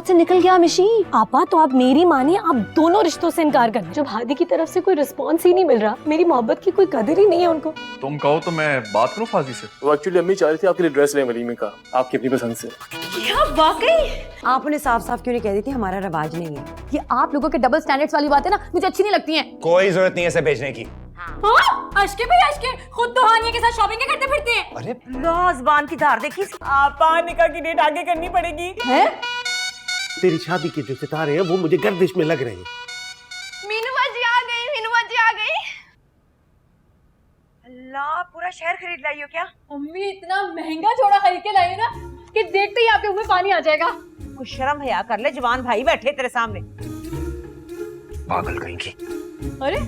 से निकल गया मिशी। पापा तो आप मेरी मानिए, आप दोनों रिश्तों से इनकार कर। जब हादी की तरफ से कोई रिस्पॉन्स ही नहीं मिल रहा, मेरी मोहब्बत की कोई कदर ही नहीं है उनको। तुम कहो तो मैं बात करूं फाजी से। वो एक्चुअली अम्मी चाह रही थी आपके लिए ड्रेस लें वलीमे का, आपकी अपनी पसंद से। क्या वाकई? आप उन्हें साफ साफ क्यों नहीं कह देती हमारा रिवाज नहीं है? ये आप लोगों के डबल स्टैंडर्ड्स वाली बातें ना मुझे अच्छी नहीं लगती हैं। कोई जरूरत नहीं है इसे भेजने की। अशके भाई अशके, खुद तो हानिया के साथ शॉपिंग करते फिरते हैं। अरे लो जुबान की धार देखी। आपा निकाह की डेट आगे करनी पड़ेगी। हैं? तेरी शादी के जो सितारे हैं वो मुझे गर्दिश में लग रहे हैं। मीनू बाजी आ गई, मीनू बाजी आ गई। अल्लाह, पूरा शहर खरीद लाई हो क्या? अम्मी इतना महंगा जोड़ा खरीद के लाई ना कि देखते ही आपके मुंह में पानी आ जाएगा। कुछ शर्म हया कर ले, जवान भाई बैठे तेरे सामने। पागल कहीं की। अरे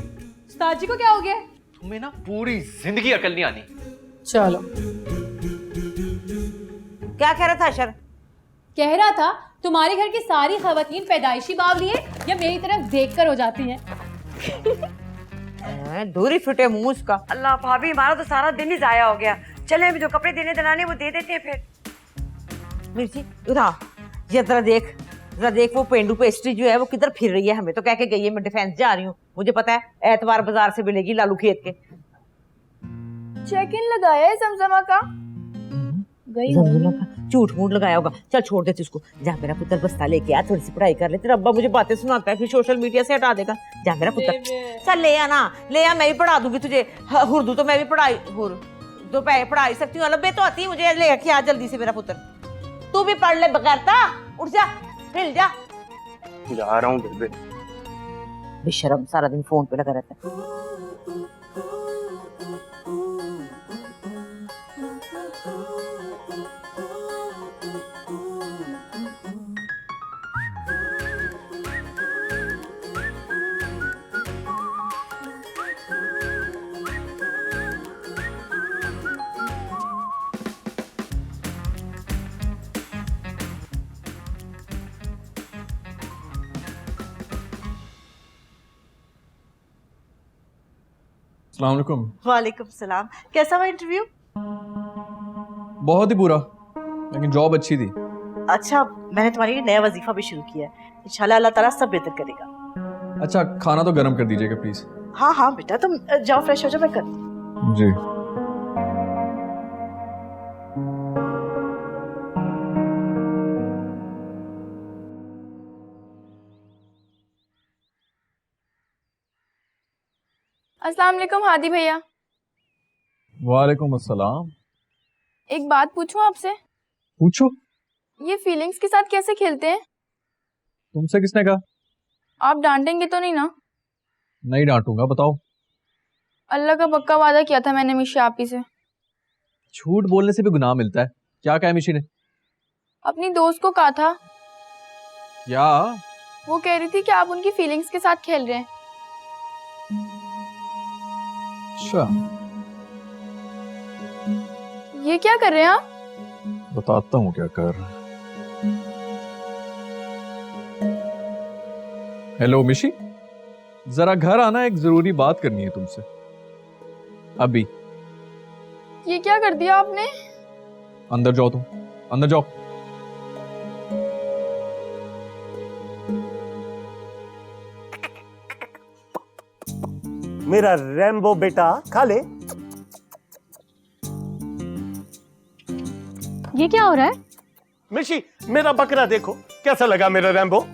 उस्ताद जी को क्या हो गया? तुम्हें ना पूरी जिंदगी अकल नहीं आनी। चलो। क्या कह रहा था अशर? कह रहा था तुम्हारे घर की सारी खवातीन पैदाइशी बावली है या मेरी तरफ देखकर हो जाती हैं। दूरी फिटे मुंह उसका। अल्लाह भाभी, हमारा तो सारा दिन ही जाया हो गया। चले अभी जो कपड़े देने दलाने वो दे देते हैं फिर। मिर्ची उठा, ये जरा देख वो पेंडू पेस्ट्री जो है वो किधर फिर रही है। हमें तो कह के गई है मैं डिफेंस जा रही हूँ, मुझे पता है एतवार बाजार से मिलेगी लालू खेत के। चेक इन लगाया है जमजमा का? गई जमजमा का झूठ मूठ लगाया होगा। चल छोड़ देती उसको। जा मेरा पुत्र बस्ता लेके आ, थोड़ी सी पढ़ाई कर ले। तेरा अब्बा मुझे बातें सुनाता है फिर सोशल मीडिया से हटा देगा। जा मेरा पुत्र, चल ले आना, ले आ, मैं भी पढ़ा दूंगी तुझे। उर्दू तो मैं भी उर्दू पढ़ा सकती हूँ। अलबे तो आती है मुझे। ले के आ जल्दी से मेरा पुत्र। तू भी पढ़ ले बगैरता। उठ जा, हिल जा। जा रहा हूँ बेबे। बेशरम, सारा दिन फोन पे लगा रहता है। अस्सलाम वालेकुम। वालेकुम सलाम। कैसा हुआ इंटरव्यू? बहुत ही बुरा, लेकिन जॉब अच्छी थी। अच्छा, मैंने तुम्हारे लिए नया वजीफा भी शुरू किया है। इंशाल्लाह अल्लाह ताला सब बेहतर करेगा। अच्छा खाना तो गर्म कर दीजिएगा प्लीज। हाँ हाँ बेटा, तुम जाओ फ्रेश हो जाओ, मैं कर। जी। अस्सलाम वालेकुम हादी भैया। वालेकुम अस्सलाम। एक बात पूछूं आपसे? पूछो। ये फीलिंग्स के साथ कैसे खेलते हैं? तुमसे किसने कहा? आप डांटेंगे तो नहीं ना? नहीं डांटूंगा, बताओ। अल्लाह का पक्का वादा किया था मैंने मिशी आपी से। झूठ बोलने से भी गुनाह मिलता है। क्या कहा मिशी ने? अपनी दोस्त को कहा था। क्या? वो कह रही थी कि आप उनकी फीलिंग्स के साथ खेल रहे हैं। अच्छा, ये क्या कर रहे हैं आप? बताता हूँ क्या कर रहा है। हेलो मिशी, जरा घर आना, एक जरूरी बात करनी है तुमसे अभी। ये क्या कर दिया आपने? अंदर जाओ, तुम अंदर जाओ। मेरा रैम्बो बेटा खा ले। ये क्या हो रहा है? मिशी, मेरा बकरा देखो कैसा लगा मेरा रैम्बो।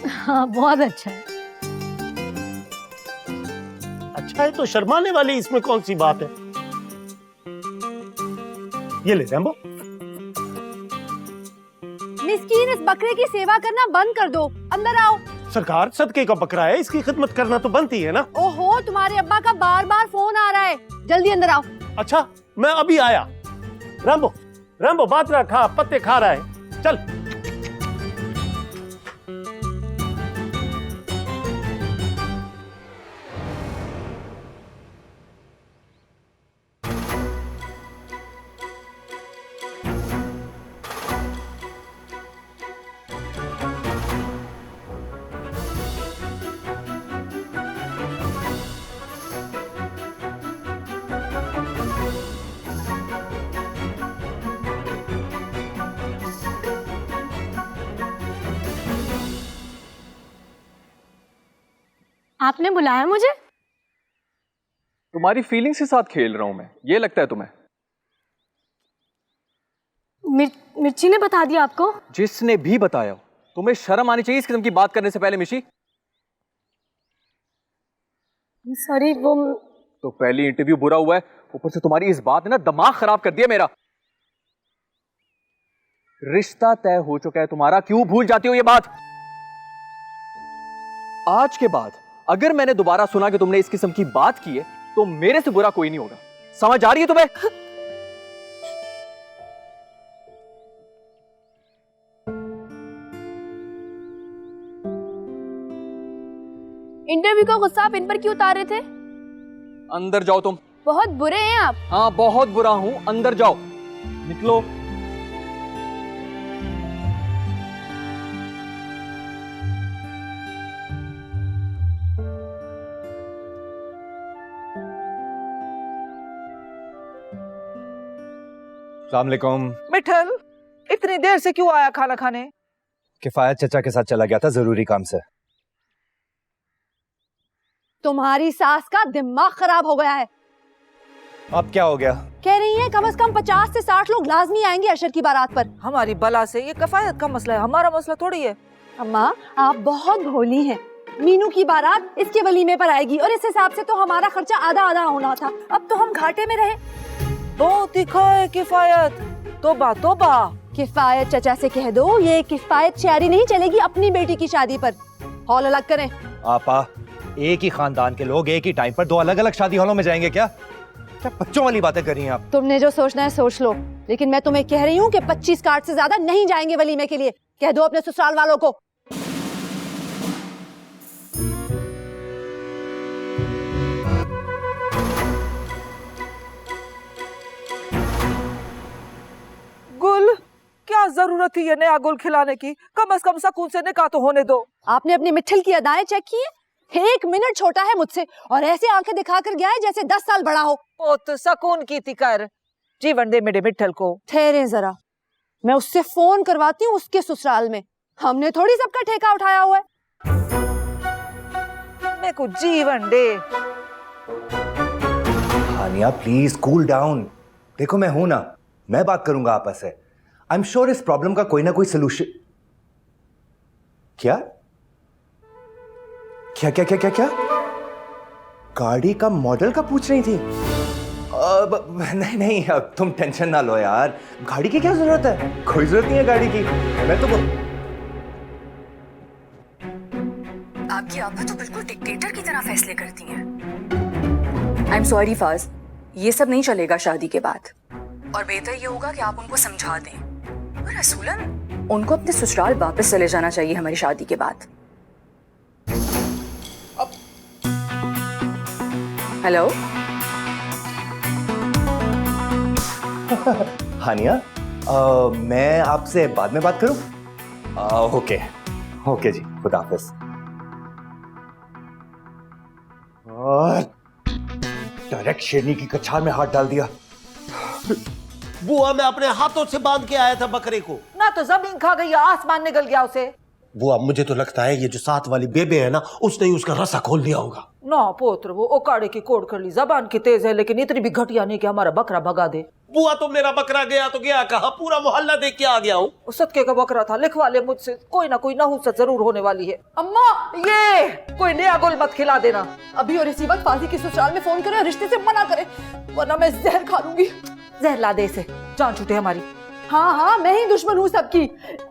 हाँ बहुत अच्छा है। अच्छा है तो शर्माने वाली इसमें कौन सी बात है। ये ले रैम्बो। मिस्कीन, इस बकरे की सेवा करना बंद कर दो। अंदर आओ। सरकार, सदके का बकरा है, इसकी खिदमत करना तो बनती है ना। ओहो, तुम्हारे अब्बा का बार बार फोन आ रहा है, जल्दी अंदर आओ। अच्छा, मैं अभी आया। रैम्बो, रैम्बो बाजरा खा, पत्ते खा रहा है, चल। आपने बुलाया मुझे? तुम्हारी फीलिंग्स के साथ खेल रहा हूं मैं, ये लगता है तुम्हें? मिर्ची ने बता दिया आपको? जिसने भी बताया हो, तुम्हें शर्म आनी चाहिए इस किस्म की बात करने से पहले मिशी। सॉरी, वो तो पहली इंटरव्यू बुरा हुआ है, ऊपर से तुम्हारी इस बात ने ना दिमाग खराब कर दिया मेरा। रिश्ता तय हो चुका है तुम्हारा, क्यों भूल जाती हो ये बात? आज के बाद अगर मैंने दोबारा सुना कि तुमने इस किस्म की बात की है तो मेरे से बुरा कोई नहीं होगा। समझ आ रही है तुम्हें? इंटरव्यू का गुस्सा आप इन पर क्यों उतार रहे थे? अंदर जाओ तुम। बहुत बुरे हैं आप। हाँ बहुत बुरा हूं, अंदर जाओ। निकलो। अस्सलाम वालेकुम। मिठल इतनी देर से क्यों आया खाना खाने? किफायत चचा के साथ चला गया था जरूरी काम से। तुम्हारी सास का दिमाग खराब हो गया है। अब क्या हो गया? कह रही है कम से कम 50 से 60 लोग लाजमी आएंगे अशर की बारात पर। हमारी बला से ये किफायत का मसला है, हमारा मसला थोड़ी है। अम्मा आप बहुत भोली हैं। मीनू की बारात इसके वलीमे पर आएगी और इस हिसाब से तो हमारा खर्चा आधा आधा होना था। अब तो हम घाटे में रहे। तो दिखाए किफायत। तोबा तोबा। किफायत चचा से कह दो ये किफायत शायरी नहीं चलेगी अपनी बेटी की शादी पर। हॉल अलग करें। आपा एक ही खानदान के लोग एक ही टाइम पर दो अलग अलग शादी हॉलों में जाएंगे क्या? क्या बच्चों वाली बातें कर रही हैं आप? तुमने जो सोचना है सोच लो, लेकिन मैं तुम्हें कह रही हूँ कि 25 कार्ड से ज्यादा नहीं जाएंगे वलीमे के लिए। कह दो अपने ससुराल वालों को। गुल क्या जरूरत थी ये नया गुल खिलाने की? कम से कम सुकून से निकाह तो होने दो। आपने अपनी मिठल की अदाएं चेक की है? 1 मिनट छोटा है मुझसे और ऐसे आंखें दिखाकर गया है जैसे 10 साल बड़ा हो। पुत सकून की तिकर जीवन दे मेरे मिठल को। ठहरे जरा, मैं उससे फोन करवाती हूँ उसके ससुराल में। हमने थोड़ी सबका ठेका उठाया हुआ है। मेरे को जीवन दे। हानिया प्लीज कूल डाउन। देखो मैं हूं ना, मैं बात करूंगा आपस से। आई एम श्योर इस प्रॉब्लम का कोई ना कोई सोल्यूशन। क्या क्या क्या क्या क्या क्या? गाड़ी का मॉडल का पूछ रही थी? नहीं नहीं, अब तुम टेंशन ना लो यार। गाड़ी की क्या जरूरत है? कोई जरूरत नहीं है गाड़ी की। मैं तो आपकी आपा तो बिल्कुल डिक्टेटर की तरह फैसले करती हैं। आई एम सॉरी फाज, ये सब नहीं चलेगा शादी के बाद। और बेहतर ये होगा कि आप उनको समझा दें। और असूलन उनको अपने ससुराल वापस चले जाना चाहिए हमारी शादी के बाद। हेलो हानिया, मैं आपसे बाद में बात करूं? ओके ओके जी, खुदा हाफिज। डायरेक्ट शेरनी की कछार में हाथ डाल दिया। बुआ मैं अपने हाथों से बांध के आया था बकरे को। ना तो जमीन खा गई, आसमान निकल गया उसे। बुआ मुझे तो लगता है ये जो साथ वाली बेबे है ना, उसने ही उसका रस्सा खोल दिया होगा। ना पोत्र, वो ओकाड़े की कोड़ कर ली। जबान की तेज है लेकिन इतनी भी घटिया नहीं कि हमारा बकरा भगा दे। बुआ तो मेरा बकरा गया तो गया कहाँ, पूरा मोहल्ला देख के आ गया हूँ। सदके का बकरा था, लिखवा ले मुझसे। कोई ना कोई नहुसत जरूर होने वाली है। अम्मा ये कोई नया गुल मत खिला देना। अभी और इसी वक्त फाजी के ससुराल में फोन करे और रिश्ते से मना करे, वरना मैं जहर खा लूंगी। जहर ला दे इसे, जान छूटे हमारी। हाँ हाँ, मैं ही दुश्मन हूँ सबकी।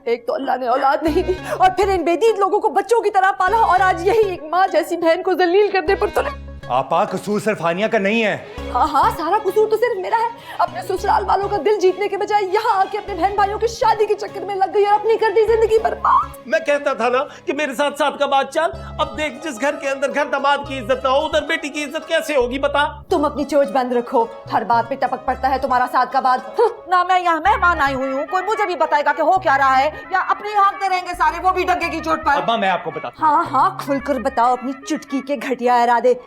एक तो अल्लाह ने औलाद नहीं दी और फिर इन बेदीद लोगों को बच्चों की तरह पाला, और आज यही एक माँ जैसी बहन को जलील करने पर तुले। आपा कसूर सिर्फ हानिया का नहीं है। हाँ हाँ, सारा कसूर तो सिर्फ मेरा है। अपने ससुराल वालों का दिल जीतने के बजाय यहाँ आके अपने बहन भाइयों की शादी के चक्कर में लग गई और अपनी कर दी जिंदगी बर्बाद। मैं कहता था ना कि मेरे साथ साथ का बात चल। अब देख, जिस घर के अंदर घर दामाद की इज्जत ना हो, उधर बेटी की इज्जत कैसे होगी बता। तुम अपनी चोच बंद रखो, हर बात पे टपक पड़ता है तुम्हारा साथ का बात। ना मैं यहाँ मेहमान आई हुई हूँ, कोई मुझे भी बताएगा कि हो क्या रहा है, या अपने हाँकते रहेंगे सारे, वो भी डंगे की चोट पर। अम्मा मैं आपको बताता हाँ हाँ, खुलकर बताओ अपनी चुटकी के घटिया इरादे।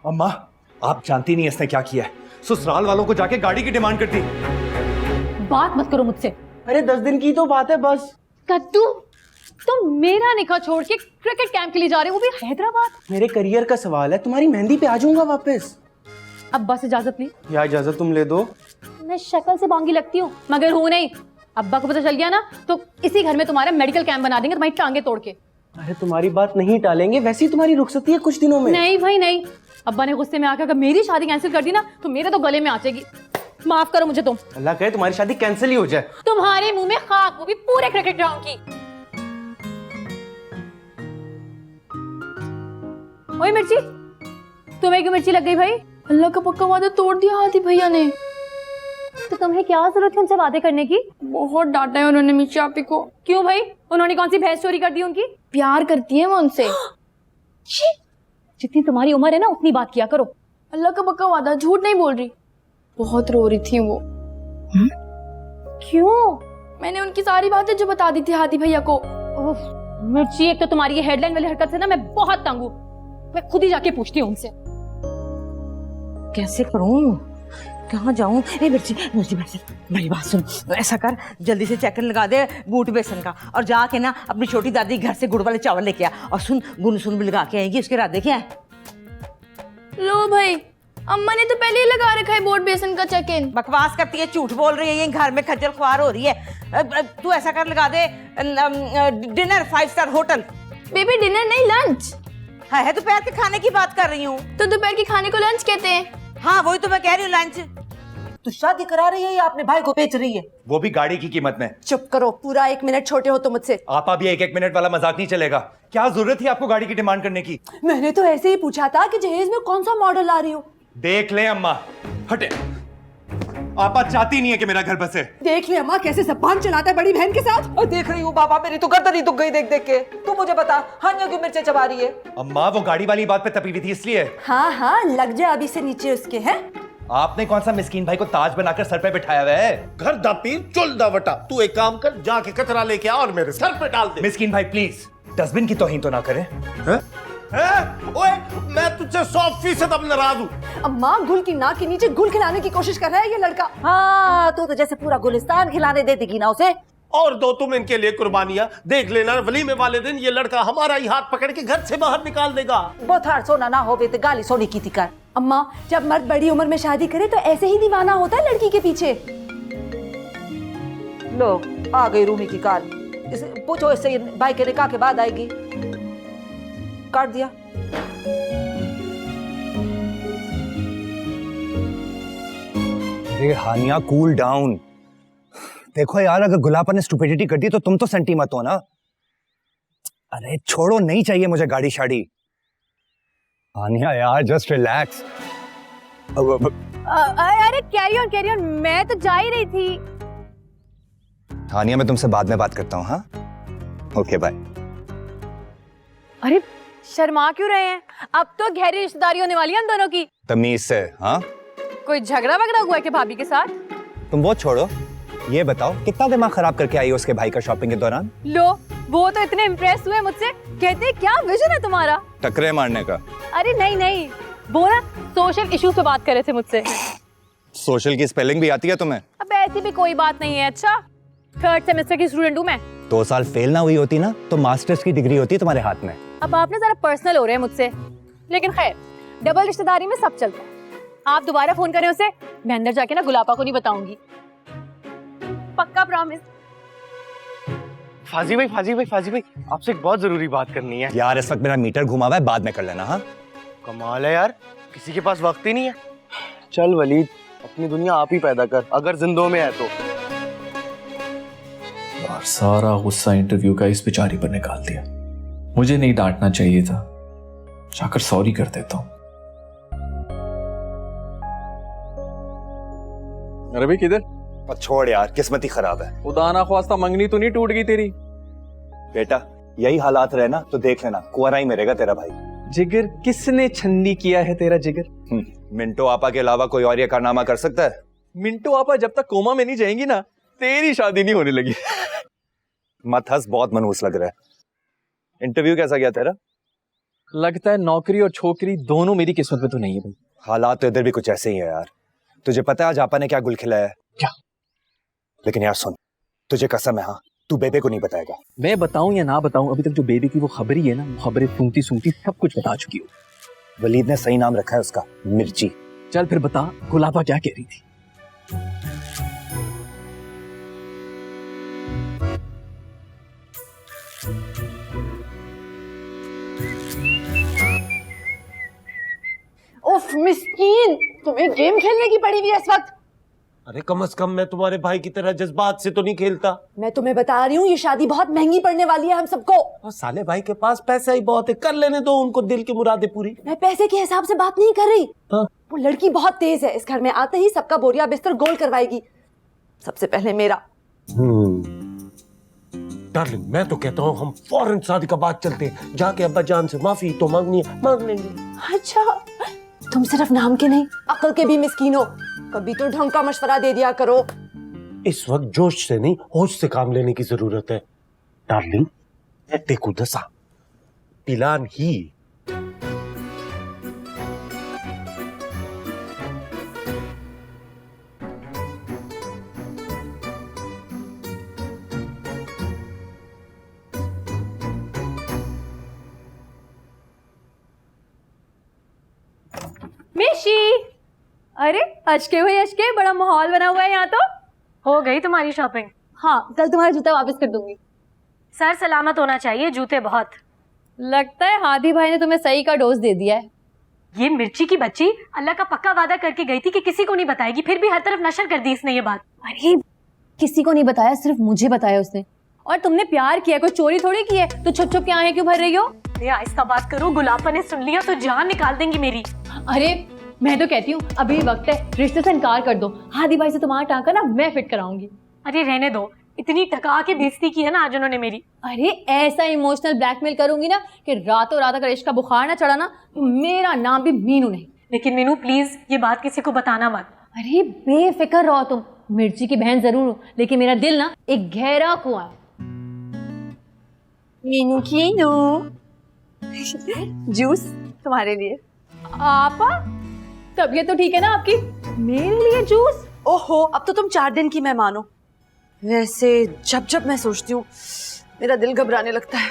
अम्मा आप जानती नहीं इसने क्या किया है। ससुराल वालों को जाके गाड़ी की डिमांड करती। बात मत करो मुझसे। अरे 10 दिन की तो बात है बस। कद्दू, तुम मेरा निकाह छोड़ के क्रिकेट कैंप के लिए जा रहे हो, वो भी हैदराबाद। मेरे करियर का सवाल है, तुम्हारी मेहंदी पे आ जाऊंगा वापस। अब्बा से इजाजत ली। या इजाजत तुम ले दो। मैं शक्ल से बांगी लगती हूँ मगर हूँ नहीं। अब्बा को पता चल गया ना तो इसी घर में तुम्हारा मेडिकल कैंप बना देंगे, तुम्हारी टांगे तोड़ के। अरे तुम्हारी बात नहीं टालेंगे, वैसे ही तुम्हारी रुखसती है कुछ दिनों में। नहीं भाई नहीं, अब्बा ने गुस्से में आकर अगर मेरी शादी कैंसिल कर दी ना तो मेरे तो गले में आ जाएगी। माफ करो मुझे तुम। अल्लाह करे तुम्हारी शादी कैंसिल ही हो जाए। तुम्हारे मुंह में खाक, वो भी पूरे क्रिकेट ग्राउंड की। ओए मिर्ची, तुम्हें क्यों मिर्ची लग गई भाई? अल्लाह का पक्का वादा तोड़ दिया हाथी भैया ने। तो तुम्हें क्या जरूरत है उनसे वादे करने की? बहुत डांटा है उन्होंने मिर्ची आपी को। क्यों भाई, उन्होंने कौन सी भैंस चोरी कर दी उनकी? प्यार करती है वो उनसे। जितनी तुम्हारी उम्र है ना उतनी बात किया करो। अल्लाह का पक्का वादा, झूठ नहीं बोल रही। बहुत रो रही थी वो। क्यों? मैंने उनकी सारी बातें जो बता दी थी हाथी भैया को। मिर्ची, एक तो तुम्हारी ये हेडलाइन वाली हरकत से ना मैं बहुत तंग हूँ। मैं खुद ही जाके पूछती हूँ उनसे। कैसे करूं, कहाँ जाऊं? ए मिर्ची मिर्ची मिर्ची, मेरी बात सुन, ऐसा कर जल्दी से चेकन लगा दे बूट बेसन का, और जाके ना अपनी छोटी दादी घर से गुड़ वाले चावल लेके आ, और सुन गुन सुन भी लगा के आएगी, उसके इरादे क्या है? लो भाई, अम्मा ने तो पहले ही लगा रखा है बोर्ड बेसन का चेक इन। बकवास करती है, झूठ बोल रही है, ये घर में खज्जल खुआर हो रही है। तू ऐसा कर, लगा दे dinner 5 star hotel. Baby dinner नहीं, लंच है दोपहर के खाने की बात कर रही हूँ। तो दोपहर के खाने को लंच कहते हैं। हाँ वही तो मैं कह रही हूँ, लंच। तो शादी करा रही है या अपने भाई को बेच रही है? वो भी गाड़ी की कीमत में। चुप करो, पूरा 1 मिनट छोटे हो तुम मुझसे। आपा भी 1-1 मिनट वाला मजाक नहीं चलेगा। क्या जरूरत थी आपको गाड़ी की डिमांड करने की? मैंने तो ऐसे ही पूछा था कि जहेज में कौन सा मॉडल ला रही हो। देख ले अम्मा, हटे। आपा चाहती नहीं है कि मेरा घर बसे। देख ले अम्मा कैसे जबान चलाता है बड़ी बहन के साथ। और देख रही हूँ बाबा, मेरी तो गर्दन ही दुख गई देख देख के। तू मुझे बता, हानिया क्यों मिर्चें चबा रही है? अम्मा वो गाड़ी वाली बात पे तपी हुई थी इसलिए। हाँ हाँ, लग जाए अभी से नीचे उसके। हैं आपने कौन सा मिस्कीन भाई को ताज बनाकर सर पे बिठाया हुआ है? घर दा पीर चुल दा वटा। तू एक काम कर, जाके कचरा लेके आ और मेरे सर पे डाल दे। मिस्कीन भाई प्लीज डस्टबिन की तौहीन तो ना करें। ओए, मैं तुझसे 100% अब नाराज हूँ। अम्मा, गुल की नाक के नीचे गुल खिलाने की कोशिश कर रहा है ये लड़का। हाँ, तू तो जैसे पूरा गुलिस्तान खिलाने दे देगी ना उसे। और दो तुम इनके लिए कुर्बानियां। देख लेना वलीमे वाले दिन ये लड़का हमारा ही हाथ पकड़ के घर से बाहर निकाल देगा। बोथार सोना ना हो तो गाली सोनी की थी कर। अम्मा, जब मर्द बड़ी उम्र में शादी करे तो ऐसे ही दीवाना होता है लड़की के पीछे। लो आ गई रूमी की कार। पूछो इससे, भाई के निकाह के बाद आएगी। काट दिया। अरे हानिया कूल डाउन। देखो यार, अगर गुलाबा ने स्टुपिडिटी कर दी तो तुम तो सेंटी मत हो ना। अरे छोड़ो, नहीं चाहिए मुझे गाड़ी शाड़ी। हानिया यार जस्ट रिलैक्स। अरे कैरी ऑन, मैं तो जा ही रही थी। हानिया मैं तुमसे बाद में बात करता हूँ। हाँ ओके बाय। अरे शर्मा क्यों रहे हैं? अब तो गहरी रिश्तेदारी होने वाली है हम दोनों की। तमीज से। हाँ कोई झगड़ा वगड़ा हुआ है कि भाभी के साथ? तुम वो छोड़ो, ये बताओ कितना दिमाग खराब करके आई हो उसके भाई का शॉपिंग के दौरान? लो, वो तो इतने इम्प्रेस हुए मुझसे, कहते हैं क्या विजन है तुम्हारा। टकरे मारने का? अरे नहीं, वो ना सोशल इश्यूज पे बात कर रहे थे मुझसे। सोशल की स्पेलिंग भी आती है तुम्हें? अब ऐसी भी कोई बात नहीं है। अच्छा, 3rd सेमेस्टर की स्टूडेंट हूँ मैं। 2 साल फेल ना हुई होती ना तो मास्टर्स की डिग्री होती तुम्हारे हाथ में। अब आपने जरा पर्सनल हो रहे हैं मुझसे, लेकिन खैर डबल रिश्तेदारी में सब चलता है। आप दोबारा फोन करें उसे, मैं अंदर जाके ना गुलाबा को नहीं बताऊंगी, पक्का प्रॉमिस। फाजी भाई आपसे एक बहुत जरूरी बात करनी है। यार इस वक्त मेरा मीटर घुमा हुआ है, बाद में कर लेना। हाँ कमाल है यार, किसी के पास वक्त ही नहीं है। चल वलीद, अपनी दुनिया आप ही पैदा कर, अगर जिंदों में है तो। यार सारा गुस्सा इंटरव्यू का इस बेचारी पर निकाल दिया। मुझे नहीं डांटना चाहिए था, जाकर सॉरी कर देता हूँ। अरे भाई किधर? छोड़ यार, किस्मत ही खराब है। खुदा ना ख्वास्ता मंगनी तो नहीं टूट गई तेरी? बेटा यही हालात रहे ना तो देख लेना, कुंवारा ही मरेगा तेरा भाई। जिगर किसने छंदी किया है तेरा जिगर? मिंटो आपा के अलावा कोई और ये कारनामा कर सकता है? मिंटो आपा जब तक कोमा में नहीं जाएंगी ना, तेरी शादी नहीं होने लगी। मत हंस, बहुत मनहूस लग रहा है। इंटरव्यू कैसा गया तेरा? लगता है नौकरी और छोकरी दोनों मेरी किस्मत में तो नहीं है भाई। हालात तो इधर भी कुछ ऐसे ही है यार। तुझे पता है आज आपा ने क्या गुल खिलाया है? क्या? लेकिन यार सुन, तुझे कसम है, हाँ तू बेबे को नहीं बताएगा? मैं बताऊं या ना बताऊं, अभी तक जो बेबी की वो खबर ही है ना, वो खबरें सुनती सुनती सब कुछ बता चुकी हूँ। वलीद ने सही नाम रखा है उसका, मिर्ची। चल फिर बता, गुलाबा क्या कह रही थी? उफ मिस्कीन, तुम्हें गेम खेलने की पड़ी हुई है इस वक्त। अरे कम से कम मैं तुम्हारे भाई की तरह जज्बात से तो नहीं खेलता। मैं तुम्हें बता रही हूँ ये शादी बहुत महंगी पड़ने वाली है हम सबको। और साले भाई के पास पैसा ही बहुत है, कर लेने दो उनको दिल की मुरादें पूरी। मैं पैसे के हिसाब से बात नहीं कर रही। हाँ? वो लड़की बहुत तेज है, इस घर में आते ही सबका बोरिया बिस्तर गोल करवाएगी, सबसे पहले मेरा। डार्लिंग मैं तो कहता हूँ हम फौरन शादी का बात चलते हैं, जाके अब्बा जान से माफी तो मांगनी है, मांग लेंगे। अच्छा, तुम सिर्फ नाम के नहीं अक्ल के भी मिस्कीन हो, कभी तो ढंग का मशवरा दे दिया करो। इस वक्त जोश से नहीं होश से काम लेने की जरूरत है डार्लिंग। देखो दसा प्लान ही। मिशी, अरे अचके हुए अचके, बड़ा माहौल बना हुआ है यहाँ तो। हो गई तुम्हारी शॉपिंग? हाँ, कल तुम्हारा जूता वापस कर दूंगी। सर सलामत होना चाहिए, जूते बहुत। लगता है हादी भाई ने तुम्हें सही का डोज दे दिया है। ये मिर्ची की बच्ची अल्लाह का पक्का वादा करके गई थी कि किसी को नहीं बताएगी, फिर भी हर तरफ नशर कर दी इसने ये बात। अरे किसी को नहीं बताया, सिर्फ मुझे बताया उसने। और तुमने प्यार किया, कोई चोरी थोड़ी की है, तो छुप छुप यहाँ है क्यों भर रही हो? ये आहिस्ता बात करो, गुलाबा ने सुन लिया तो जान निकाल देंगी मेरी। अरे मैं तो कहती हूँ अभी वक्त है, रिश्ते से इनकार कर दो। हादी भाई से तुम्हारा टांका ना मैं फिट कराऊंगी। अरे रहने दो, इतनी टका के बेइज्जती की है ना आज उन्होंने मेरी। अरे ऐसा इमोशनल ब्लैकमेल करूंगी ना कि रातों रात अगर इश्क का बुखार ना चढ़ा ना तो मेरा नाम भी मीनू नहीं। लेकिन मीनू प्लीज ये बात किसी को बताना मत। अरे बेफिक्र रहो तुम, मिर्ची की बहन जरूर हो लेकिन मेरा दिल ना एक गहरा कुआं है। मीनू की जूस तुम्हारे लिए। आपा तबीयत तो ठीक है ना आपकी? मेरे लिए जूस? ओहो, अब तो तुम 4 दिन की मेहमान हो। वैसे जब जब मैं सोचती हूँ मेरा दिल घबराने लगता है।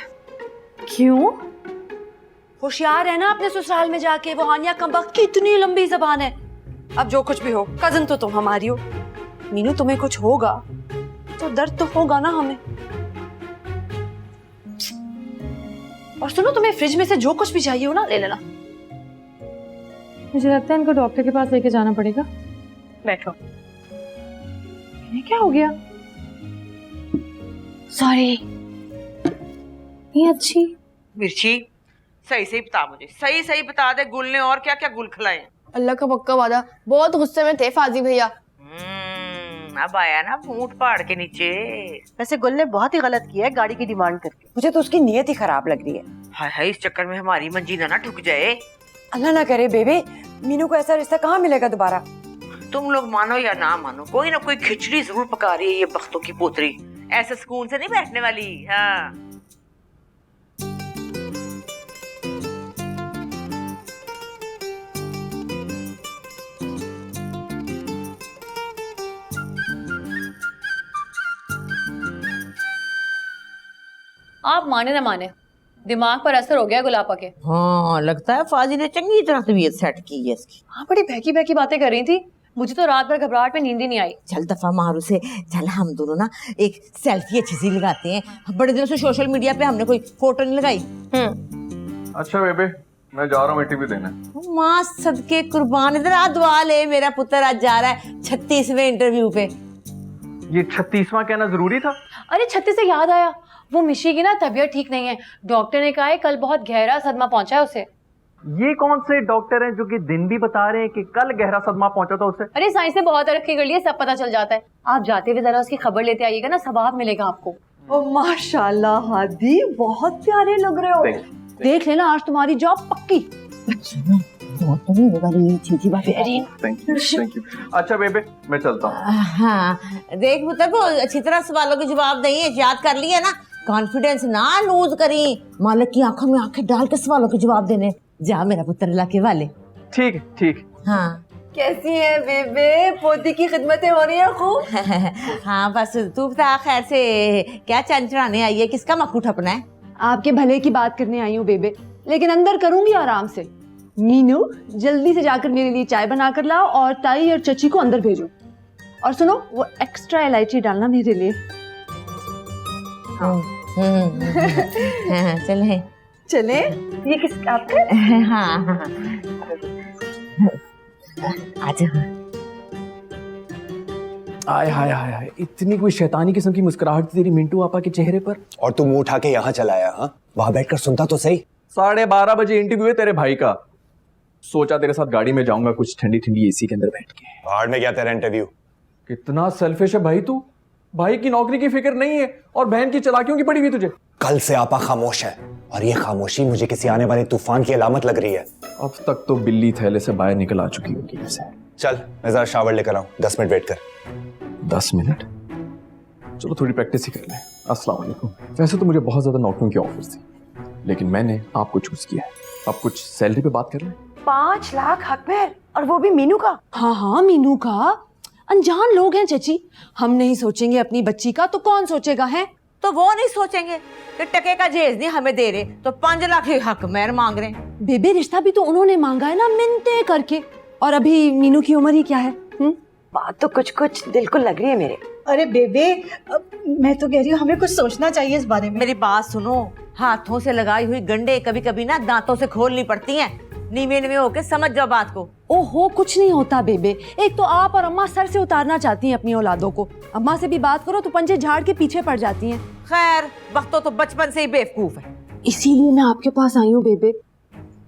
क्यों? होशियार है ना अपने ससुराल में जाके, वो हानिया कमबख्त की इतनी लंबी जबान है। अब जो कुछ भी हो, कजन तो तुम हमारी हो। मीनू तुम्हें कुछ होगा तो दर्द तो होगा ना हमें। और सुनो, तुम्हें फ्रिज में से जो कुछ भी चाहिए हो ना ले लेना। मुझे लगता है इनको डॉक्टर के पास लेके जाना पड़ेगा। बैठो। ये क्या हो गया? सॉरी। ये अच्छी मिर्ची सही सही बता, मुझे सही सही बता दे, गुल ने और क्या क्या गुल खिलाए? अल्लाह का पक्का वादा, बहुत गुस्से में थे फाजी भैया। अब आया ना फूट पहाड़ के नीचे। वैसे गुल ने बहुत ही गलत किया है गाड़ी की डिमांड करके, मुझे तो उसकी नीयत ही खराब लग रही है। हाय हाय, इस चक्कर में हमारी मंजीना ना ठुक जाए। अल्लाह ना करे बेबे, मीनू को ऐसा रिश्ता कहाँ मिलेगा दोबारा। तुम लोग मानो या ना मानो, कोई ना कोई खिचड़ी जरूर पका रही है ये बख्तों की पोतरी। ऐसे सुकून से नहीं बैठने वाली। हाँ आप माने ना माने, दिमाग पर असर हो गया गुलाबा के। हाँ, लगता है फाजी ने चंगी तरह तबीयत सेट की है इसकी। हाँ, बड़ी बहकी बहकी बातें कर रही थी, मुझे तो रात भर घबराहट में नींद ही नहीं आई। चल दफा मारू से, चल हम दोनों ना एक सेल्फी अच्छी सी लगाते हैं। बड़े दिनों से सोशल मीडिया पे हमने कोई फोटो नहीं लगाई। अच्छा बेबे, मैं जा रहा हूँ टीवी देने। माँ सदके कुर्बान, इधर आ दुआ ले, मेरा पुत्र आज जा रहा है 36वें इंटरव्यू पे। ये 36वां कहना जरूरी था? अरे 36 से याद आया, वो मिशी की ना तबीयत ठीक नहीं है। डॉक्टर ने कहा है कल बहुत गहरा सदमा पहुंचा है उसे। ये कौन से डॉक्टर हैं जो कि दिन भी बता रहे हैं कि कल गहरा सदमा पहुंचा था उसे? अरे साइंस ने बहुत तरक्की कर ली है, सब पता चल जाता है। आप जाते हुए जरा उसकी खबर लेते आइएगा ना, सवाब मिलेगा आपको। ओ माशाल्लाह हादी, बहुत प्यारे लग रहे हो। देख लेना आज तुम्हारी जॉब पक्की। Thank you. अच्छा बेबे, मैं चलता हूँ। हाँ देख पुत्र को अच्छी तरह सवालों के जवाब दें, याद कर लिया ना, कॉन्फिडेंस ना लूज करी, मालिक की आंखों में आंखें डाल के सवालों के जवाब देने। जा मेरा पुत्र, इलाके वाले। ठीक। हाँ कैसी है बेबे? पोती की खिदमतें हो रही है खूब? हाँ बस तू बता, खैर से क्या चंचड़ाने आई है? किसका मक्खू ठपना है? आपके भले की बात करने आई हूँ बेबे, लेकिन अंदर करूंगी आराम से। मीनू, जल्दी से जाकर मेरे लिए चाय बना कर लाओ और ताई और चची को अंदर भेजो। और सुनो, वो एक्स्ट्रा इलायची डालना मेरे लिए। चले चले? ये किस आपका? हाँ हाँ आज आय हाय हाय हाय, इतनी कोई शैतानी किस्म की मुस्कुराहट थी तेरी मिंटू आपा के चेहरे पर। और तू मुंह उठा के यहाँ चला आया? हाँ, वहां बैठकर सुनता तो सही। 12:30 बजे इंटरव्यू है तेरे भाई का। सोचा तेरे साथ गाड़ी में जाऊंगा, कुछ ठंडी ठंडी एसी के अंदर बैठ के। बाहर में क्या तेरा इंटरव्यू? कितना सेल्फिश है भाई तू। भाई की नौकरी की फिक्र नहीं है और बहन की चालाकियों की पड़ी हुई तुझे। कल से आपा खामोश है और ये खामोशी मुझे किसी आने वाले तूफान की अलामत लग रही है। अब तक तो बिल्ली थैले से बाहर निकल आ चुकी होगी वैसे। चल मैं जरा शावर लेकर आऊं, 10 मिनट वेट कर। 10 मिनट? चलो थोड़ी प्रैक्टिस ही कर लें। अस्सलाम वालेकुम। वैसे तो मुझे बहुत ज्यादा नौकरियों की ऑफर्स थी, लेकिन मैंने आपको चूज किया है। अब कुछ सैलरी पे बात कर लें। 5 लाख अकबर, और वो भी मीनू का? हाँ हाँ, मीनू का। अनजान लोग हैं चची, हम नहीं सोचेंगे अपनी बच्ची का तो कौन सोचेगा? है तो वो नहीं सोचेंगे कि टके का जेज नहीं हमें दे रहे तो 5 लाख हक मेहर मांग रहे हैं। बेबे, रिश्ता भी तो उन्होंने मांगा है ना, मिन्नतें करके। और अभी मीनू की उम्र ही क्या है? बात तो कुछ कुछ दिल को लग रही है मेरे। अरे बेबे, मैं तो कह रही हूँ हमें कुछ सोचना चाहिए इस बारे में। मेरी बात सुनो, हाथों से लगाई हुई गंडे कभी कभी ना दांतों से खोलनी पड़ती हैं। नीवे नीवे होके समझ जाओ बात को। ओहो, कुछ नहीं होता बेबे। एक तो आप और अम्मा सर से उतारना चाहती हैं अपनी औलादों को। अम्मा से भी बात करो तो पंजे झाड़ के पीछे पड़ जाती हैं। खैर, वक्तों तो बचपन से ही बेवकूफ है। इसीलिए मैं आपके पास आई हूँ बेबे।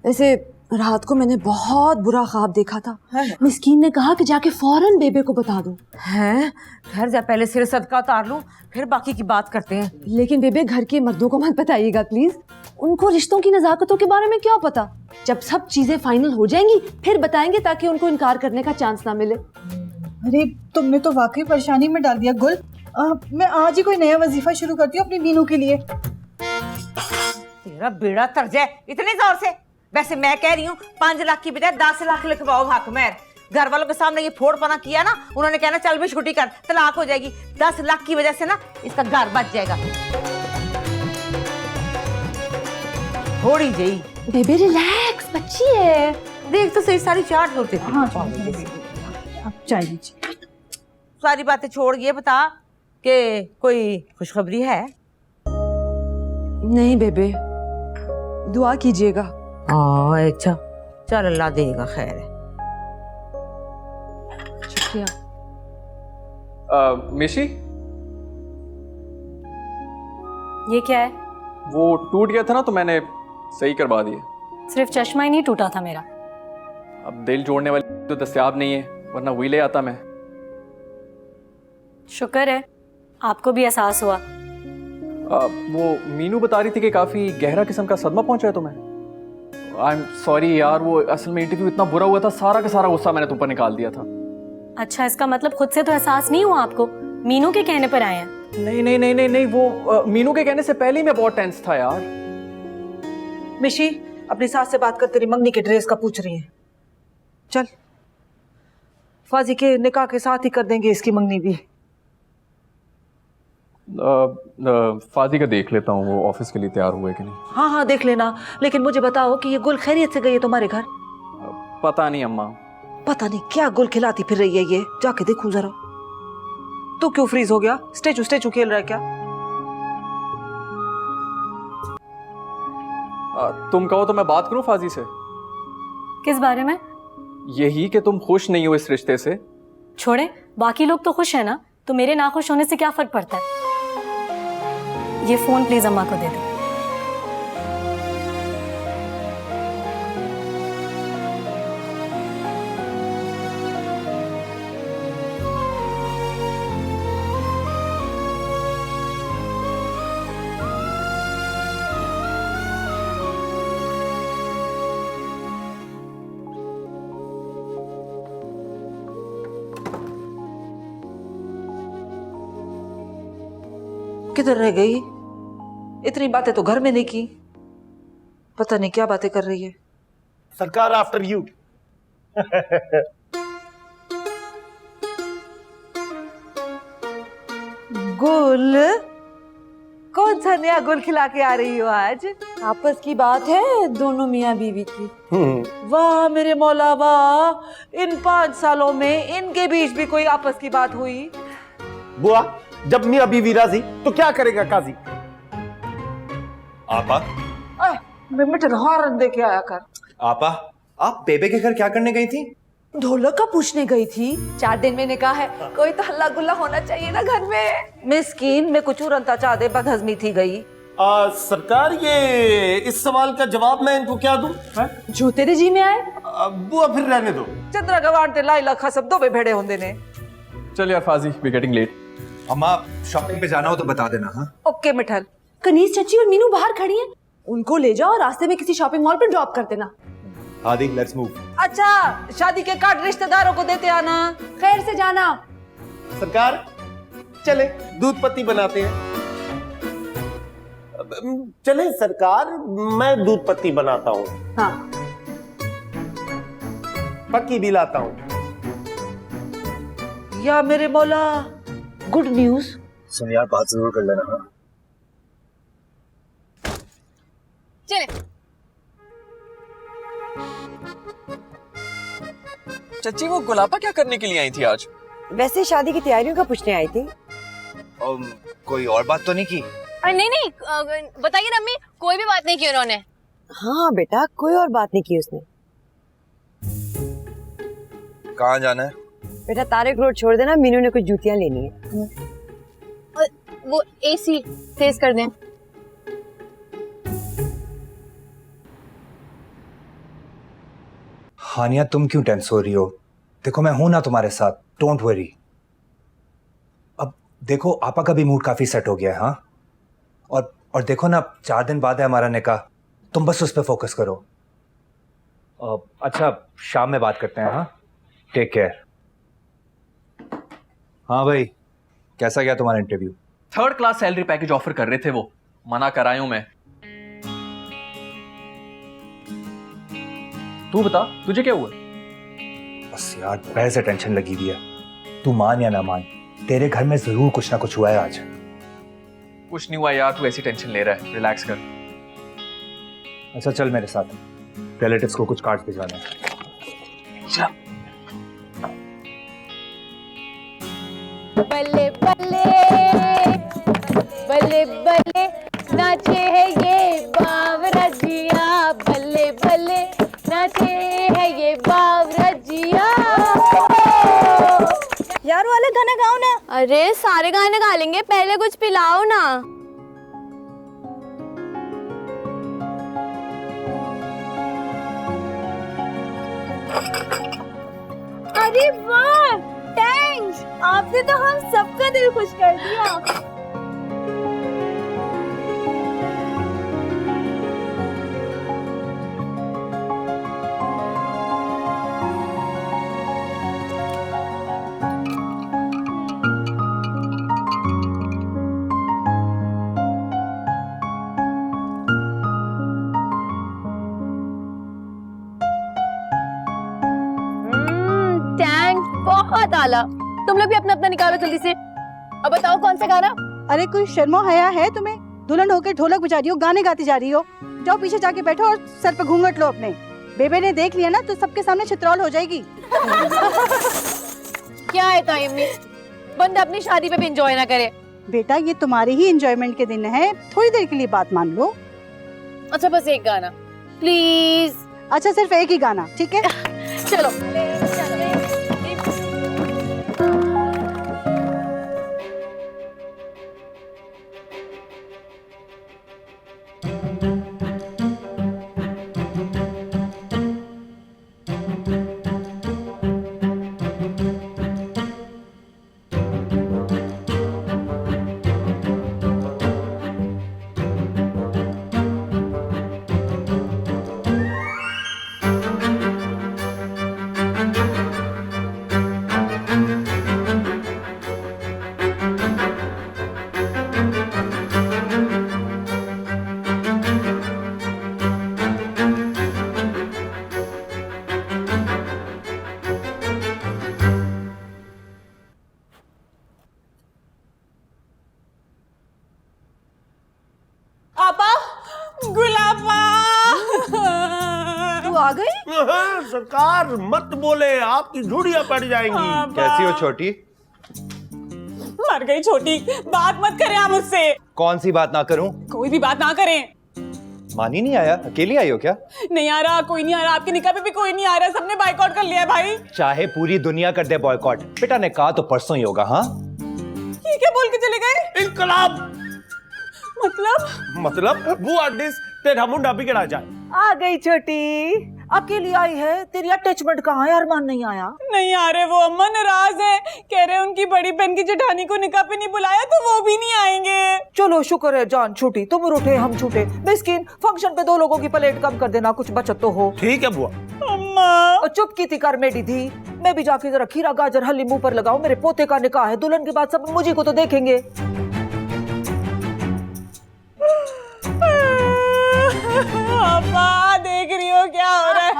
वैसे रात को मैंने बहुत बुरा ख्वाब देखा था। मिस्कीन ने कहा कि जाके फौरन बेबे को बता दो। हैं? खैर जा, पहले सिर सदका उतार लूं, फिर बाकी की बात करते हैं। लेकिन बेबे, घर के मर्दों को मत बताइएगा प्लीज। उनको रिश्तों की नजाकतों के बारे में क्या पता। जब सब चीजें फाइनल हो जाएंगी फिर बताएंगे, ताकि उनको इनकार करने का चांस ना मिले। अरे तुमने तो वाकई परेशानी में डाल दिया गुल। मैं आज ही कोई नया वजीफा शुरू करती हूँ अपनी मीनू के लिए। तेरा बेड़ा तर जाए इतने जोर से। वैसे मैं कह रही हूँ 5 लाख की बजाय 10 लाख लिखवाओ हक मेहर। घर वालों के सामने ये फोड़पना किया ना, उन्होंने कहना चल भी छुट्टी कर, तलाक हो जाएगी। 10 लाख की वजह से ना इसका घर बच जाएगा। थोड़ी जी बेबे रिलैक्स, बच्ची है। देख तो सही, सारी 4 होते थे। हाँ, अब चाय लीजिए। सारी बातें छोड़, ये बता कि कोई खुशखबरी है? नहीं बेबे, दुआ कीजिएगा। अच्छा, चल अल्लाह देगा, खैर है। शुक्रिया। मिशी, ये क्या है? वो टूट गया था ना तो मैंने सही करवा दिया। सिर्फ चश्मा ही नहीं टूटा था मेरा। अब दिल जोड़ने वाली तो दस्तयाब नहीं है, वरना वही ले आता मैं। शुक्र है आपको भी एहसास हुआ। वो मीनू बता रही थी कि काफी गहरा किस्म का सदमा पहुंचा है तुम्हें। आई एम सॉरी यार, वो असल में इंटरव्यू इतना बुरा हुआ था, सारा का सारा गुस्सा मैंने तुम पर निकाल दिया था। अच्छा, इसका मतलब खुद से तो एहसास नहीं हुआ आपको, मीनू के कहने पर आए हैं? नहीं नहीं नहीं नहीं नहीं, वो मीनू के कहने से पहले ही मैं बहुत टेंस था यार। मिशी, अपनी सास से बात कर, तेरी मंगनी के ड्रेस का पूछ रही है। चल, फाजी के निकाह के साथ ही कर देंगे इसकी मंगनी भी। फाजी का देख लेता हूँ वो ऑफिस के लिए तैयार हुए कि नहीं। हाँ हाँ देख लेना, लेकिन मुझे बताओ कि ये गुल खैरियत से गई है तुम्हारे घर? पता नहीं अम्मा। पता नहीं क्या गुल खिलाती फिर रही है ये, जाके देखूं जरा। तू क्यों फ्रीज हो गया? स्टेचू स्टेचू खेल रहा है क्या? तुम कहो तो मैं बात करूं फाजी से। किस बारे में? यही कि तुम खुश नहीं हो इस रिश्ते से। छोड़े, बाकी लोग तो खुश है ना, तो मेरे नाखुश होने से क्या फर्क पड़ता है? ये फोन प्लीज अम्मा को दे दो। किधर रह गई? इतनी बातें तो घर में नहीं की, पता नहीं क्या बातें कर रही है। सरकार आफ्टर यू। गुल, कौन सा नया गुल खिला के आ रही हो आज? आपस की बात है दोनों मियाँ बीवी की। वाह मेरे मौला वाह, इन 5 सालों में इनके बीच भी कोई आपस की बात हुई? बुआ, जब मियां बीवी राजी तो क्या करेगा काजी? आपा, मैं मिठन हॉर्न दे के आया कर। आपा, आप बेबे के घर क्या करने गई थी? ढोलक का पूछने गई थी। 4 दिन मैंने कहा है कोई तो हल्ला गुल्ला होना चाहिए ना घर में। मिस्कीन में कुछ उरंता चादे बदहजमी थी गई। सरकार, ये इस सवाल का जवाब मैं इनको क्या दूं? जो तेरे जी में आए। बुआ फिर रहने दो। चंद्रा गवान ते लाई लखा सब दो भेड़े होंदे ने। चल यार फाजी, वी गेटिंग लेट। अम्मा, शॉपिंग पे जाना हो तो बता देना। हाँ ओके मिठल। कनीज चाची और मीनू बाहर खड़ी हैं, उनको ले जाओ और रास्ते में किसी शॉपिंग मॉल पर ड्रॉप कर देना। Hadi, let's move. अच्छा, शादी के कार्ड रिश्तेदारों को देते आना। खैर से जाना। सरकार, चले दूध पत्ती बनाते हैं। चले सरकार, मैं दूध पत्ती बनाता हूँ। हाँ। पक्की भी लाता हूँ। या मेरे मौला, गुड न्यूज। सुन यार, बात जरूर कर लेना। हाँ चले। चाची, वो गुलाबा क्या करने के लिए आई थी आज? वैसे शादी की तैयारियों का पूछने आई थी। कोई और बात तो नहीं की? अरे नहीं, बताइए ना अम्मी, कोई भी बात नहीं की उन्होंने। हाँ बेटा, कोई और बात नहीं की उसने। कहाँ जाना है? बेटा तारिक रोड छोड़ देना, मीनू ने कुछ जूतियां लेनी है। वो एसी तेज कर दें। हानिया, तुम क्यों टेंस हो रही हो? देखो मैं हूं ना तुम्हारे साथ, डोंट वरी। अब देखो, आपा का भी मूड काफी सेट हो गया है। हाँ, और देखो ना, 4 दिन बाद है हमारा निकाह, तुम बस उस पर फोकस करो। अच्छा, शाम में बात करते हैं। हाँ, टेक केयर। हाँ भाई, कैसा गया तुम्हारा interview? 3rd class salary package offer कर रहे थे, वो मना करायूं मैं। तू बता, तुझे क्या हुआ? बस यार, पहले से टेंशन लगी हुई है। तू मान या ना मान, तेरे घर में जरूर कुछ ना कुछ हुआ है आज। कुछ नहीं हुआ यार, तू ऐसी टेंशन ले रहा है, रिलैक्स कर। अच्छा चल मेरे साथ, रिलेटिव्स को कुछ कार्ड्स भिजवाने हैं। बल्ले बल्ले बल्ले बल्ले नाचे है ये बावरा जिया, बल्ले बल्ले नाचे है ये बावरा जिया। यार वाला गाना गाओ ना। अरे सारे गाने गा लेंगे, पहले कुछ पिलाओ ना। अरे वाह, थैंक्स, आपने तो हम सबका दिल खुश कर दिया। बहुत आला। तुम लोग भी अपना अपना निकालो जल्दी से। अब बताओ कौन सा गाना? अरे कोई शर्मो हया है तुम्हें? दुल्हन होकर ढोलक बजा रही हो, गाने गाती जा रही हो। जाओ पीछे जाके बैठो और सर पे घूंघट लो अपने। बेबे ने देख लिया ना तो सबके सामने छित्रौल हो जाएगी। क्या है ताइमी, बंदा अपनी शादी पे भी एंजॉय ना करे। बेटा ये तुम्हारे ही एंजॉयमेंट के दिन है, थोड़ी देर के लिए बात मान लो। अच्छा बस एक गाना प्लीज। अच्छा सिर्फ एक ही गाना, ठीक है? चलो हाँ, सरकार मत बोले, आपकी झुड़ियां पड़ जाएंगी। कैसी हो छोटी? मर गई छोटी, बात मत करें आप मुझसे। कौन सी बात ना करूं? कोई भी बात ना करें। मानी नहीं आया? अकेली आई हो क्या? नहीं आ रहा, कोई नहीं आ रहा, आपके निकाह पे भी कोई नहीं आ रहा, सबने बाइकआउट कर लिया है भाई। चाहे पूरी दुनिया कर दे बॉयकॉट, बेटा ने कहा तो परसों ही होगा। हाँ ये क्या बोल के चले गए? इनकलाब मतलब मतलब बुआ डिस तेरा मुंडा बिगड़ा जाए। आ गई छोटी, अकेली आई है, तेरी अटैचमेंट कहाँ है? अरमान नहीं आया? नहीं आ रहे वो, अम्मा नाराज है, कह रहे उनकी बड़ी बहन की जेठानी को निकाह पे नहीं बुलाया तो वो भी नहीं आएंगे। चलो शुक्र है जान छूटी, तुम रूठे हम छूटे। मिस्किन, फंक्शन पे 2 लोगों की प्लेट कम कर देना, कुछ बचत तो हो। ठीक है बुआ। अम्मा और चुप की थी कर मेरी धी, मैं भी जाके जरा खीरा गाजर हल्ली मुंह पर लगाऊं। मेरे पोते का निकाह है, दुल्हन के बाद सब मुझे को तो देखेंगे। अम्मा देख रही हो क्या हो रहा है?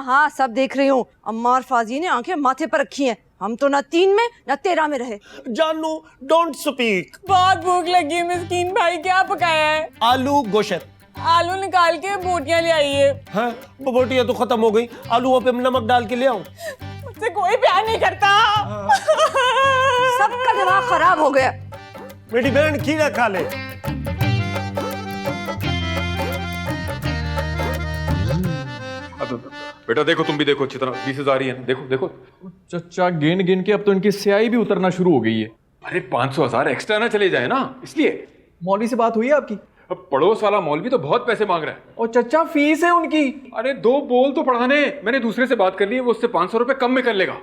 हाँ सब देख रही हूँ। अम्मा और फाजी ने आंखें माथे पर रखी हैं। हम तो न 3 में न 13 में रहे। जानू डोंट स्पीक। बहुत भूख लगी है मिस्कीन भाई, क्या पकाया है? आलू गोश्त। आलू निकाल के बोटियां ले आइए। हाँ बोटियां तो खत्म हो गई, आलूओं पे नमक डाल के ले आऊं। मुझसे कोई प्यार नहीं करता। सबका दिमाग खराब हो गया। मेरी बहन खीरा खा ले। बेटा देखो, तुम भी देखो अच्छी तरह, 20,000 ही है। देखो देखो चचा, गिन गिन के अब तो इनकी स्याही भी उतरना शुरू हो गई है। अरे 500,000 एक्स्ट्रा ना चले जाए ना, इसलिए। मौलवी से बात हुई है आपकी? अब पड़ोस वाला मौलवी तो बहुत पैसे मांग रहा है। और चचा फीस है उनकी। अरे 2 बोल तो पढ़ाने, मैंने दूसरे से बात कर ली है, वो उससे 500 रुपए कम में कर लेगा।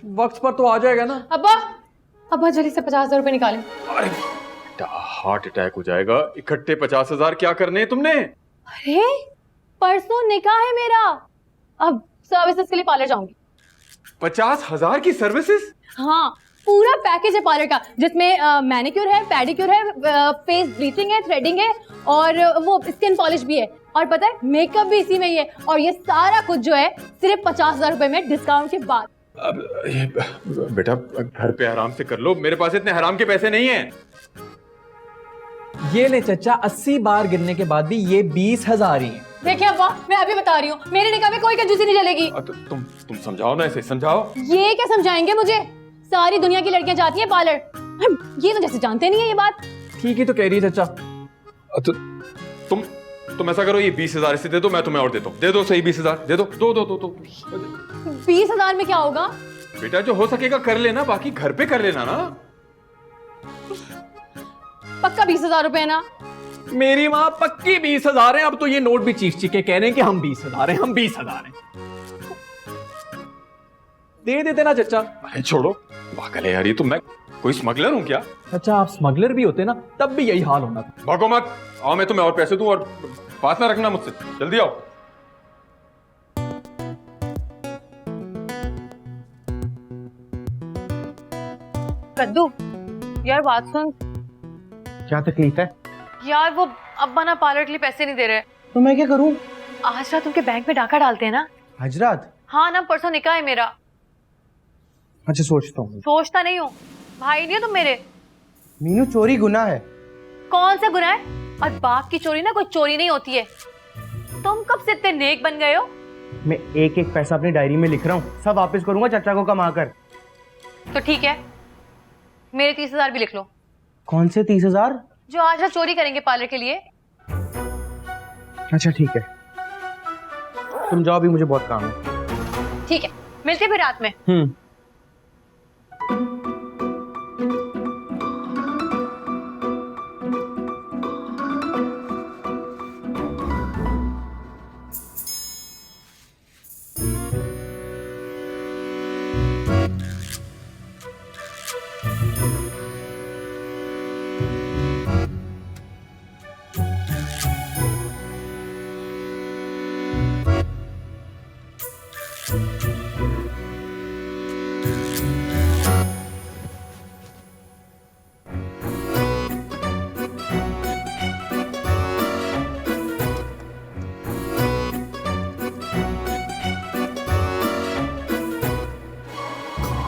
वक्त पर तो आ जाएगा ना। अब्बा जल्दी से 50,000 रुपए निकालें। अरे हार्ट अटैक हो जाएगा, इकट्ठे 50,000 क्या करने हैं तुमने? अरे परसों निकाह है मेरा, अब सर्विसेज के लिए पार्लर जाऊंगी। 50,000 की सर्विसेज? हाँ, पूरा पैकेज है पार्लर का, जिसमें मैनिक्योर है, पेडिक्योर है, फेस ब्लीचिंग है, थ्रेडिंग है और वो स्किन पॉलिश भी है। और पता है मेकअप भी इसी में ही है। और ये सारा कुछ जो है सिर्फ 50,000 रुपए में, डिस्काउंट के बाद। अब ये बेटा घर पे आराम से कर लो, मेरे पास इतने हराम के पैसे नहीं हैं। ये ले चचा, 80 बार गिरने के बाद भी ये 20,000 ही है। देखिए अब्बा, मैं अभी बता रही हूँ, मेरे निकाह में कोई कंजूसी नहीं चलेगी। तो तुम समझाओ ना, ऐसे समझाओ। ये क्या समझाएंगे मुझे? सारी दुनिया की लड़कियां जाती हैं पार्लर, ये तो जैसे जानते नहीं है ये बात। ठीक ही तो कह रही है चचा। तो तुम ऐसा करो, ये 20,000 इसे दे दो, मैं तुम्हें और देता हूँ। दे दो सही 20,000 दे दो। दो 20,000 में क्या होगा? बेटा जो हो सकेगा कर लेना, बाकी घर पे कर लेना ना। पक्का 20,000 रुपए है ना? मेरी माँ पक्की 20,000 है। अब तो ये नोट भी चीख चीख के कह रहे हैं कि हम 20,000 हैं, हम 20,000 हैं। दे देते ना चचा। अरे छोड़ो, पागल है यार ये तो। मैं कोई स्मगलर हूँ क्या? चचा आप स्मगलर भी होते ना तब भी यही हाल होना था। भागो मत, आओ मैं तुम्हें और पैसे दूं, और बात ना रखना मुझसे। जल्दी आओ। कद्दू यार बात सुन। क्या तकलीफ है? यार वो अब्बा ना पार्लर के लिए पैसे नहीं दे रहे। तो मैं क्या करूं? आज रात उनके बैंक में डाका डालते हैं ना। आज रात? हाँ ना, परसों निकाह है मेरा। अच्छा सोचता हूँ। सोचता नहीं हूँ, भाई नहीं हो तुम मेरे। मीनू चोरी गुनाह है। कौन सा गुनाह है? और बाप की चोरी ना कोई चोरी नहीं होती है। तुम कब से इतने नेक बन गए हो? मैं एक एक पैसा अपनी डायरी में लिख रहा हूँ, सब वापस करूंगा चाचा को कमा कर। तो ठीक है, मेरे 30,000 भी लिख लो। कौन से 30,000? जो आज रात चोरी करेंगे पार्लर के लिए। अच्छा ठीक है, तुम जाओ, भी मुझे बहुत काम है। ठीक है, मिलते फिर रात में।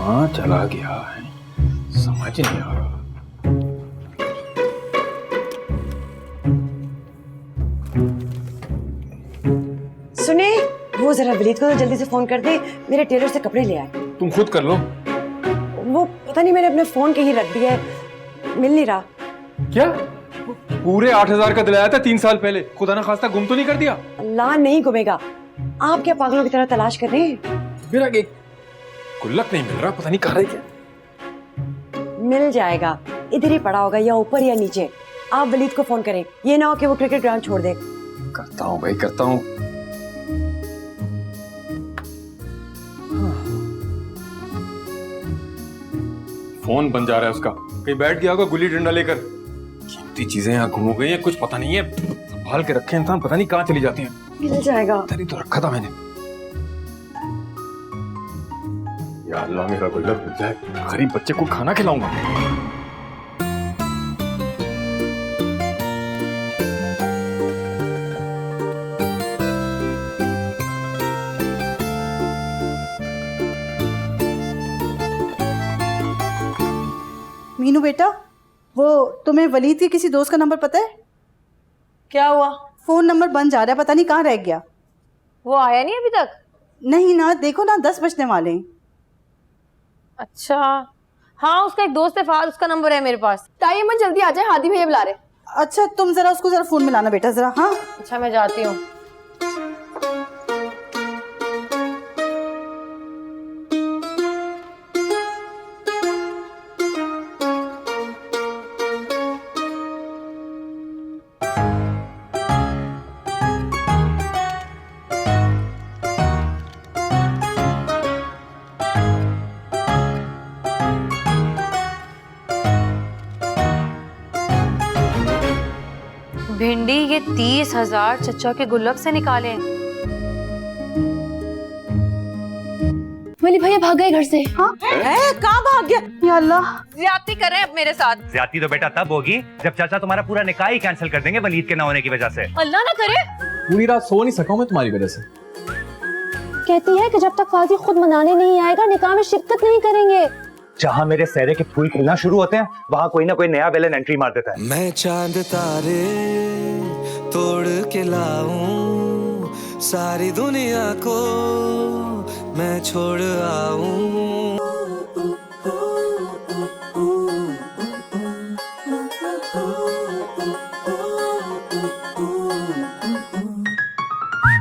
कहाँ चला गया है, समझ नहीं आ रहा। सुने, वो वो जरा वलीद को तो जल्दी से फोन कर दे, मेरे टेलर से कपड़े ले आए। तुम खुद कर लो। वो पता नहीं मैंने अपने फोन के ही रख दिया है, मिल नहीं रहा। क्या पूरे 8,000 का दिलाया था 3 साल पहले, खुदा ना खास्ता गुम तो नहीं कर दिया? अल्लाह नहीं गुमेगा, आप क्या पागलों की तरह तलाश कर रहे हैं? मेरा एक गुल्लक नहीं मिल रहा, पता नहीं कहाँ रह गया। मिल जाएगा, इधर ही पड़ा होगा, या ऊपर या नीचे। आप वलीद को फोन करें, ये ना हो कि वो क्रिकेट ग्राउंड छोड़ दे। करता हूँ भाई, करता हूँ। फोन बन जा रहा है उसका, कहीं बैठ गया होगा गुल्ली डंडा लेकर। कीमती चीजें यहाँ घूम गई हैं, कुछ पता नहीं है, संभाल के रखे इंसान, पता नहीं कहाँ चली जाती हैं। मिल जाएगा। तरी तो रखा था मैंने। या अल्लाह मेरा गुल्लक मिल जाए, गरीब बच्चे को खाना खिलाऊंगा। मीनू बेटा, वो तुम्हें वलीद के किसी दोस्त का नंबर पता है? क्या हुआ? फोन नंबर बंद जा रहा है, पता नहीं कहाँ रह गया। वो आया नहीं अभी तक? नहीं ना, देखो ना 10 बजने वाले हैं। अच्छा हाँ, उसका एक दोस्त है फहद, उसका नंबर है मेरे पास। ताई मैं जल्दी आ जाए, हादी भैया बुला रहे। अच्छा तुम जरा उसको जरा फोन मिलाना बेटा जरा। हाँ अच्छा मैं जाती हूँ। भिंडी ये 30,000 चचा के गुल्लक से निकाले। वली भैया भाग गए घर से। हाँ कहाँ भाग गया? या अल्लाह, ज्यादती कर रहे हैं अब मेरे साथ। ज्यादती तो बेटा तब होगी जब चाचा तुम्हारा पूरा निकाह ही कैंसिल कर देंगे वलीद के ना होने की वजह से। अल्लाह ना करे। पूरी रात सो नहीं सका मैं तुम्हारी वजह से। कहती है कि जब तक फाजी खुद मनाने नहीं आएगा निकाह में शिरकत नहीं करेंगे। जहाँ मेरे सहरे के फूल खिलना शुरू होते हैं वहाँ कोई ना कोई नया विलेन एंट्री मार देता है। मैं चांद तारे तोड़ के लाऊं, सारी दुनिया को मैं छोड़ आऊं।